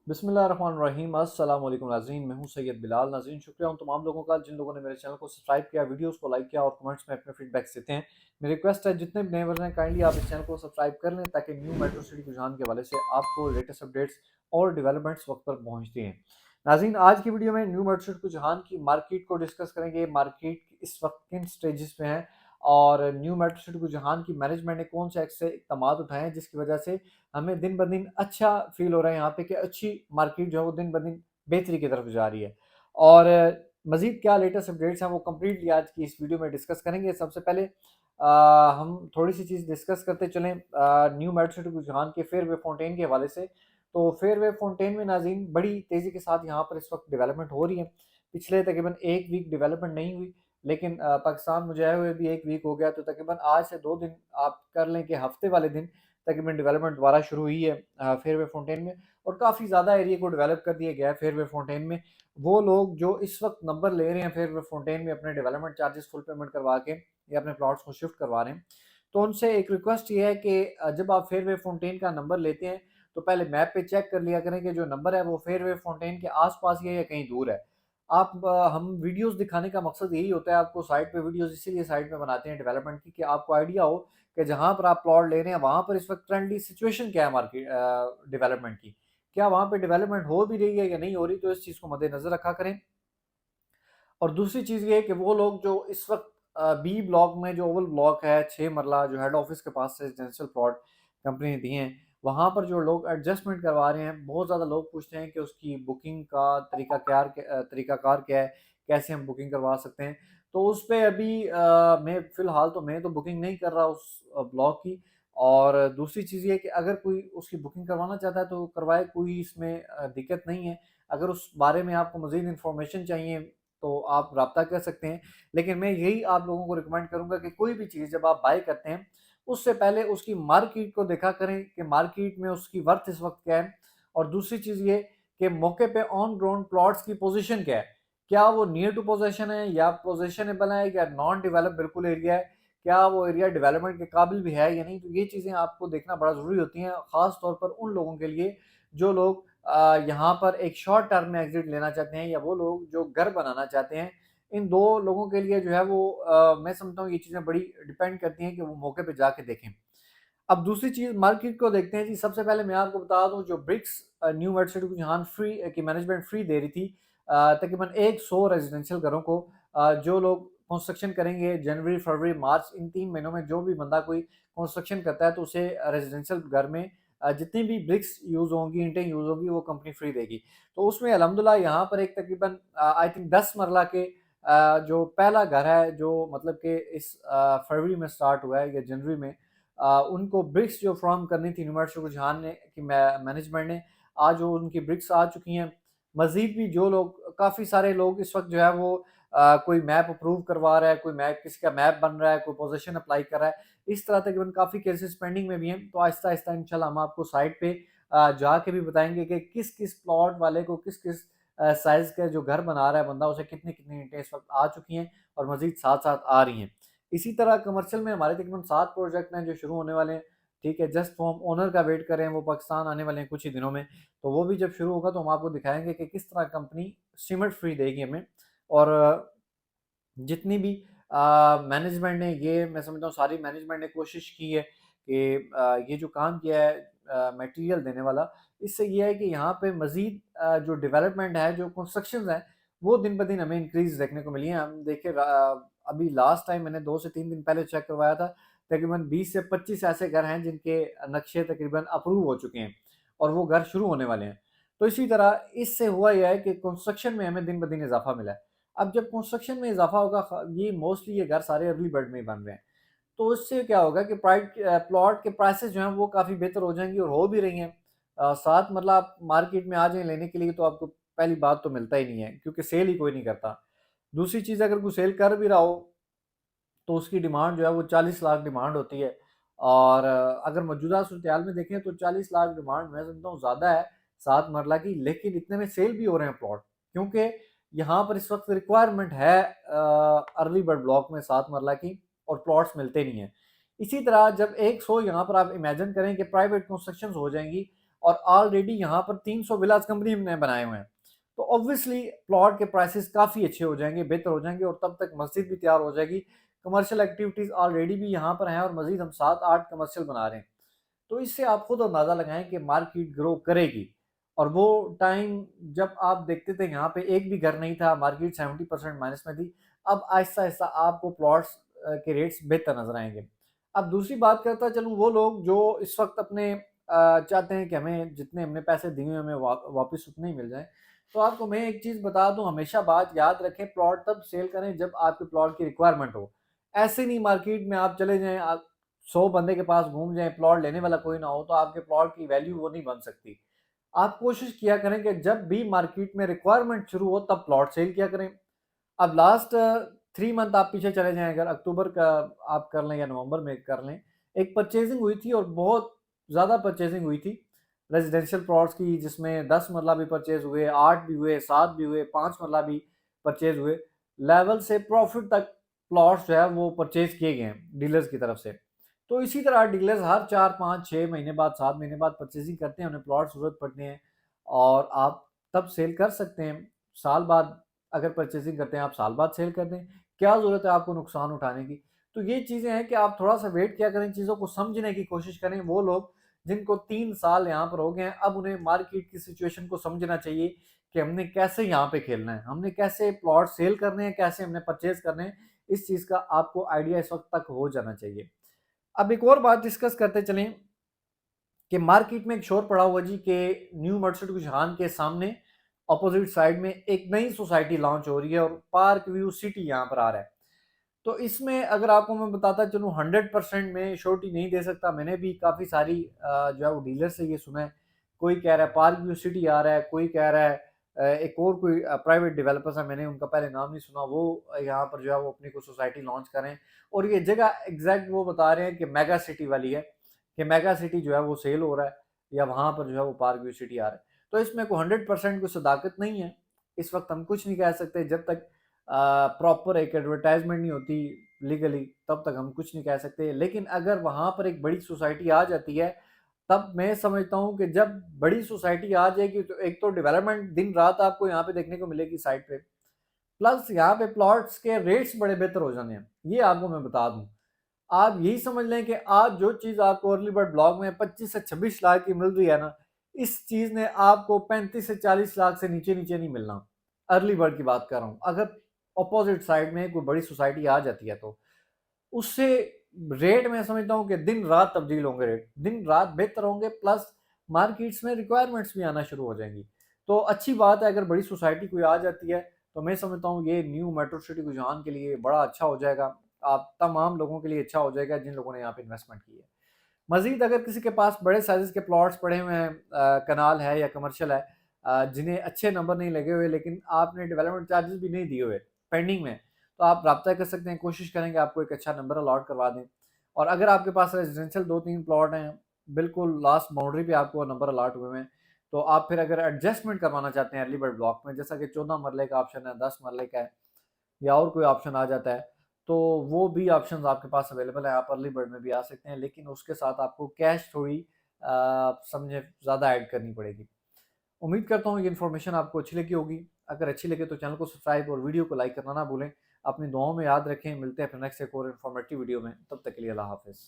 बिस्मिल्लाहिर्रहमानिर्रहीम अस्सलाम वालेकुम नाज़रीन, मैं हूं सैयद बिलाल। नाज़रीन, शुक्रिया उन तमाम लोगों का जिन लोगों ने मेरे चैनल को सब्सक्राइब किया, वीडियोस को लाइक किया और कमेंट्स में अपने फीडबैक्स देते हैं। मेरी रिक्वेस्ट है जितने भी नेबर्स हैं काइंडली आप इस चैनल को सब्सक्राइब कर लें ताकि न्यू मेट्रो सिटी रुझान के हवाले से आपको लेटेस्ट अपडेट्स और डेवलपमेंट्स वक्त पर पहुँचती हैं। नाज़रीन, आज की वीडियो में न्यू मेट्रो सिटी रुझान की मार्केट को डिस्कस करेंगे। मार्केट इस वक्त किन स्टेजेस पे है और न्यू मेट्रो सिटी रुझान की मैनेजमेंट ने कौन से ऐसे इकदाम उठाए हैं जिसकी वजह से हमें दिन ब दिन अच्छा फ़ील हो रहा है यहाँ पे कि अच्छी मार्केट जो है वो दिन ब दिन बेहतरी की तरफ जा रही है। और मज़ीद क्या लेटेस्ट अपडेट्स हैं वो कंप्लीटली आज की इस वीडियो में डिस्कस करेंगे। सबसे पहले हम थोड़ी-सी चीज़ डिस्कस करते चलें न्यू मेट्रो सिटी रुझान के फेयरवे फाउंटेन के हवाले से। तो फेयरवे फाउंटेन में नाज़रीन बड़ी तेज़ी के साथ यहाँ पर इस वक्त डेवलपमेंट हो रही है। पिछले तकरीबन 1 वीक डेवलपमेंट नहीं हुई, लेकिन पाकिस्तान मुझे आए हुए भी 1 वीक हो गया, तो तकरीबन आज से 2 दिन आप कर लें कि हफ्ते वाले दिन तकरीबन डेवलपमेंट दोबारा शुरू हुई है फेयरवे फाउंटेन में। और काफ़ी ज़्यादा एरिया को डेवलप कर दिया गया है फेयरवे फाउंटेन में। वो लोग जो इस वक्त नंबर ले रहे हैं फेयरवे फाउंटेन में अपने डेवलपमेंट चार्जेस फुल पेमेंट करवा के या अपने प्लॉट्स को शिफ्ट करवा रहे हैं, तो उनसे एक रिक्वेस्ट ये है कि जब आप फेयरवे फाउंटेन का नंबर लेते हैं तो पहले मैप पे चेक कर लिया करें कि जो नंबर है वो फेयरवे फाउंटेन के आसपास ही है या कहीं दूर है। हम वीडियोस दिखाने का मकसद यही होता है, आपको साइट पे वीडियोस इसीलिए साइट में बनाते हैं डेवलपमेंट की कि आपको आइडिया हो कि जहाँ पर आप प्लॉट ले रहे हैं वहाँ पर इस वक्त ट्रेंडी सिचुएशन क्या है मार्केट डेवलपमेंट की। क्या वहाँ पे डेवलपमेंट हो भी रही है या नहीं हो रही, तो इस चीज़ को मद्देनज़र रखा करें। और दूसरी चीज़ ये है कि वो लोग जो इस वक्त बी ब्लॉक में जो ओवल ब्लॉक है 6 मरला जो हेड ऑफिस के पास से रेजिडेंशियल प्लॉट कंपनी ने दिए हैं, वहाँ पर जो लोग एडजस्टमेंट करवा रहे हैं, बहुत ज़्यादा लोग पूछते हैं कि उसकी बुकिंग का तरीकाकार क्या है, कैसे हम बुकिंग करवा सकते हैं। तो उस पे अभी मैं फ़िलहाल तो मैं तो बुकिंग नहीं कर रहा उस ब्लॉक की। और दूसरी चीज़ ये है कि अगर कोई उसकी बुकिंग करवाना चाहता है तो करवाए, कोई इसमें दिक्कत नहीं है। अगर उस बारे में आपको मज़ीद इन्फॉर्मेशन चाहिए तो आप राब्ता कर सकते हैं। लेकिन मैं यही आप लोगों को रिकमेंड करूँगा कि कोई भी चीज़ जब आप बाय करते हैं, उससे पहले उसकी मार्केट को देखा करें कि मार्केट में उसकी वर्थ इस वक़्त क्या है। और दूसरी चीज़ ये कि मौके पे ऑन ग्राउंड प्लॉट्स की पोज़ीशन क्या है? क्या वो नियर टू पोज़ेशन है या पोज़ेशनेबल है या नॉन डेवलप्ड बिल्कुल एरिया है? क्या वो एरिया डेवलपमेंट के काबिल भी है या नहीं? तो ये चीज़ें आपको देखना बड़ा ज़रूरी होती हैं, ख़ास तौर पर उन लोगों के लिए जो लोग यहाँ पर एक शॉर्ट टर्म में एग्ज़िट लेना चाहते हैं या वो लोग जो घर बनाना चाहते हैं। इन 2 लोगों के लिए जो है वो मैं समझता हूँ ये चीज़ें बड़ी डिपेंड करती हैं कि वो मौके पे जाके देखें। अब दूसरी चीज़ मार्केट को देखते हैं जी। सबसे पहले मैं आपको बता दूँ जो ब्रिक्स न्यू मेड सिटी को जहाँ फ्री की मैनेजमेंट फ्री दे रही थी तकरीबन 100 रेज़िडेंशियल घरों को, जो लोग कंस्ट्रक्शन करेंगे जनवरी, फरवरी, मार्च इन 3 महीनों में जो भी बंदा कोई कंस्ट्रक्शन करता है तो उसे रेज़िडेंशियल घर में जितनी भी ब्रिक्स यूज़ होंगी, ईंटें यूज़ होंगी वो कंपनी फ्री देगी। तो उसमें अल्हम्दुलिल्लाह यहाँ पर एक तकरीबन आई थिंक 10 मरला के जो पहला घर है जो मतलब कि इस फरवरी में स्टार्ट हुआ है या जनवरी में, उनको ब्रिक्स जो फ्राहम करनी थी यूनिवर्सिटी रुझान ने की मैनेजमेंट ने, आज वो उनकी ब्रिक्स आ चुकी हैं। मज़ीद भी जो लोग काफ़ी सारे लोग इस वक़्त जो है वो कोई मैप अप्रूव करवा रहा है, कोई मैप किसी का मैप बन रहा है, कोई पोज़ीशन अप्लाई कर रहा है। इस तरह तकरीबन काफ़ी केसेस पेंडिंग में भी हैं। तो आहिस्ता-आहिस्ता इंशाल्लाह हम आपको साइट पे जाके भी बताएँगे कि किस-किस प्लॉट वाले को किस-किस साइज़ का जो घर बना रहा है बंदा उसे कितनी-कितनी ईंटें इस वक़्त आ चुकी हैं और मज़ीद साथ-साथ आ रही हैं। इसी तरह कमर्शियल में हमारे तकरीबन 7 प्रोजेक्ट हैं जो शुरू होने वाले हैं। ठीक है, जस्ट वो हम ओनर का वेट कर रहे हैं, वो पाकिस्तान आने वाले हैं कुछ ही दिनों में। तो वो भी जब शुरू होगा तो हम आपको दिखाएँगे कि किस तरह कंपनी सीमेंट फ्री देगी हमें। और जितनी भी मैनेजमेंट ने ये मैं समझता हूँ सारी मैनेजमेंट ने कोशिश की है कि ये जो काम किया है मटेरियल देने वाला, इससे ये है कि यहाँ पे मज़ीद जो डेवलपमेंट है, जो कंस्ट्रक्शंस हैं, वो दिन ब दिन हमें इंक्रीज़ देखने को मिली हैं। हम देखिए अभी लास्ट टाइम मैंने 2 से 3 दिन पहले चेक करवाया था, तकरीबन 20 से 25 ऐसे घर हैं जिनके नक्शे तकरीबन अप्रूव हो चुके हैं और वो घर शुरू होने वाले हैं। तो इसी तरह इससे हुआ ये है कि कंस्ट्रक्शन में हमें दिन ब दिन इज़ाफ़ा मिला है। अब जब कंस्ट्रक्शन में इज़ाफ़ा होगा ये मोस्टली ये घर सारे अर्ली बर्ड में ही बन रहे हैं। तो इससे क्या होगा कि प्लॉट के प्राइसेज़ जो हैं वो काफ़ी बेहतर हो जाएँगी और हो भी रही हैं। 7 मरला आप मार्केट में आ जाएँ लेने के लिए तो आपको पहली बात तो मिलता ही नहीं है क्योंकि सेल ही कोई नहीं करता। दूसरी चीज़ अगर कोई सेल कर भी रहा हो तो उसकी डिमांड जो है वो 40 लाख डिमांड होती है। और अगर मौजूदा सूरत-ए-हाल में देखें तो 40 लाख डिमांड मैं समझता हूँ ज़्यादा है 7 मरला की, लेकिन इतने में सेल भी हो रहे हैं प्लॉट। क्योंकि यहाँ पर इस वक़्त रिक्वायरमेंट है अर्ली बर्ड ब्लॉक में 7 मरला की और प्लॉट्स मिलते नहीं हैं। इसी तरह जब 100 यहाँ पर आप इमेजिन करें कि प्राइवेट कंस्ट्रक्शंस हो जाएँगी और ऑलरेडी यहाँ पर 300 विलास कंपनी ने बनाए हुए हैं। तो ऑब्वियसली प्लॉट के प्राइसेस काफ़ी अच्छे हो जाएंगे, बेहतर हो जाएंगे, और तब तक मस्जिद भी तैयार हो जाएगी। कमर्शियल एक्टिविटीज़ ऑलरेडी भी यहाँ पर हैं और मजीद हम 7-8 कमर्शियल बना रहे हैं। तो इससे आप खुद अंदाज़ा लगाएं कि मार्केट ग्रो करेगी। और वो टाइम जब आप देखते थे यहाँ पे एक भी घर नहीं था, मार्केट 70% माइनस में थी। अब आहिस्ता आहिस्ता आपको प्लॉट्स के रेट्स बेहतर नजर आएंगे। अब दूसरी बात करता चलूँ, वो लोग जो इस वक्त अपने चाहते हैं कि हमें जितने हमने पैसे दिए हुए हमें वापस उतने ही मिल जाएं। तो आपको मैं एक चीज़ बता दूं, हमेशा बात याद रखें, प्लॉट तब सेल करें जब आपके प्लॉट की रिक्वायरमेंट हो। ऐसे नहीं मार्केट में आप चले जाएं, आप 100 बंदे के पास घूम जाएं, प्लॉट लेने वाला कोई ना हो, तो आपके प्लॉट की वैल्यू वो नहीं बन सकती। आप कोशिश किया करें कि जब भी मार्केट में रिक्वायरमेंट शुरू हो तब प्लॉट सेल किया करें। अब लास्ट 3 मंथ आप पीछे चले जाएं, अगर अक्टूबर का आप कर लें या नवंबर में कर लें, एक परचेजिंग हुई थी और बहुत ज़्यादा परचेजिंग हुई थी रेजिडेंशियल प्लॉट्स की, जिसमें 10 मरला भी परचेज हुए, 8 भी हुए, 7 भी हुए, 5 मरला भी परचेज हुए। लेवल से प्रॉफिट तक प्लॉट्स जो है वो परचेज किए गए हैं डीलर्स की तरफ से। तो इसी तरह डीलर्स हर 4, 5, 6 महीने बाद, 7 महीने बाद परचेजिंग करते हैं, उन्हें प्लॉट ज़रूरत पड़ते हैं और आप तब सेल कर सकते हैं। साल बाद अगर परचेजिंग करते हैं, आप साल बाद सेल कर दें, क्या ज़रूरत है आपको नुकसान उठाने की। तो ये चीज़ें हैं कि आप थोड़ा सा वेट किया करें, चीज़ों को समझने की कोशिश करें। वो लोग जिनको 3 साल यहाँ पर हो गए हैं, अब उन्हें मार्केट की सिचुएशन को समझना चाहिए कि हमने कैसे यहाँ पे खेलना है, हमने कैसे प्लॉट सेल करने हैं, कैसे हमने परचेज करने हैं। इस चीज़ का आपको आइडिया इस वक्त तक हो जाना चाहिए। अब एक और बात डिस्कस करते चलें कि मार्केट में एक शोर पड़ा हुआ जी कि न्यू मर्चेंट गुजरान के सामने अपोजिट साइड में एक नई सोसाइटी लॉन्च हो रही है और पार्क व्यू सिटी यहाँ पर आ रहा है। तो इसमें अगर आपको मैं बताता चलूँ, 100% में श्योरिटी नहीं दे सकता। मैंने भी काफ़ी सारी जो है वो डीलर से ये सुना है। कोई कह रहा है पार्क व्यू सिटी आ रहा है, कोई कह रहा है एक और कोई प्राइवेट डेवलपर्स है, मैंने उनका पहले नाम नहीं सुना, वो यहाँ पर जो है वो अपनी कोई सोसाइटी लॉन्च करें। और ये जगह एग्जैक्ट वो बता रहे हैं कि मेगा सिटी वाली है, कि मेगा सिटी जो है वो सेल हो रहा है या वहाँ पर जो है वो पार्क व्यू सिटी आ रहा है। तो इसमें कोई 100% कोई सदाकत नहीं है। इस वक्त हम कुछ नहीं कह सकते, जब तक प्रॉपर एक एडवर्टाइजमेंट नहीं होती लीगली, तब तक हम कुछ नहीं कह सकते। लेकिन अगर वहाँ पर एक बड़ी सोसाइटी आ जाती है, तब मैं समझता हूँ कि जब बड़ी सोसाइटी आ जाएगी तो एक तो डेवलपमेंट दिन रात आपको यहाँ पे देखने को मिलेगी साइड पे, प्लस यहाँ पे प्लॉट्स के रेट्स बड़े बेहतर हो जाने हैं। ये आपको मैं बता दूं, आप यही समझ लें कि आज जो चीज़ आपको अर्ली बर्ड ब्लॉक में 25 से 26 लाख की मिल रही है ना, इस चीज़ ने आपको 35 से 40 लाख से नीचे नीचे नहीं मिलना। अर्ली बर्ड की बात कर रहा हूँ। अगर अपोजिट साइड में कोई बड़ी सोसाइटी आ जाती है तो उससे रेट मैं समझता हूँ कि दिन रात तब्दील होंगे, रेट दिन रात बेहतर होंगे, प्लस मार्केट्स में रिक्वायरमेंट्स भी आना शुरू हो जाएंगी। तो अच्छी बात है अगर बड़ी सोसाइटी कोई आ जाती है, तो मैं समझता हूँ ये न्यू मेट्रो सिटी गुजरान के लिए बड़ा अच्छा हो जाएगा। आप तमाम लोगों के लिए अच्छा हो जाएगा जिन लोगों ने यहाँ पे इन्वेस्टमेंट की है। मजीद अगर किसी के पास बड़े साइज के प्लॉट्स पड़े हुए हैं, कनाल है या कमर्शियल है, जिन्हें अच्छे नंबर नहीं लगे हुए लेकिन आपने डेवलपमेंट चार्जेस भी नहीं दिए हुए, पेंडिंग में, तो आप रब्ता कर सकते हैं, कोशिश करेंगे आपको एक अच्छा नंबर अलॉट करवा दें। और अगर आपके पास रेजिडेंशियल 2-3 प्लॉट हैं, बिल्कुल लास्ट बाउंड्री पे आपको नंबर अलॉट हुए हैं, तो आप फिर अगर एडजस्टमेंट करवाना चाहते हैं अर्ली बर्ड ब्लॉक में, जैसा कि 14 मरले का ऑप्शन है, 10 मरले का है या और कोई ऑप्शन आ जाता है, तो वो भी ऑप्शंस आपके पास अवेलेबल है। आप अर्ली बर्ड में भी आ सकते हैं, लेकिन उसके साथ आपको कैश थोड़ी समझे ज़्यादा ऐड करनी पड़ेगी। उम्मीद करता हूँ ये इन्फॉर्मेशन आपको अच्छी लगी होगी। अगर अच्छी लगे तो चैनल को सब्सक्राइब और वीडियो को लाइक करना ना भूलें। अपनी दुआओं में याद रखें। मिलते हैं फिर नेक्स्ट एक और इन्फॉर्मेटिव वीडियो में। तब तक के लिए अल्लाह हाफ़िज़।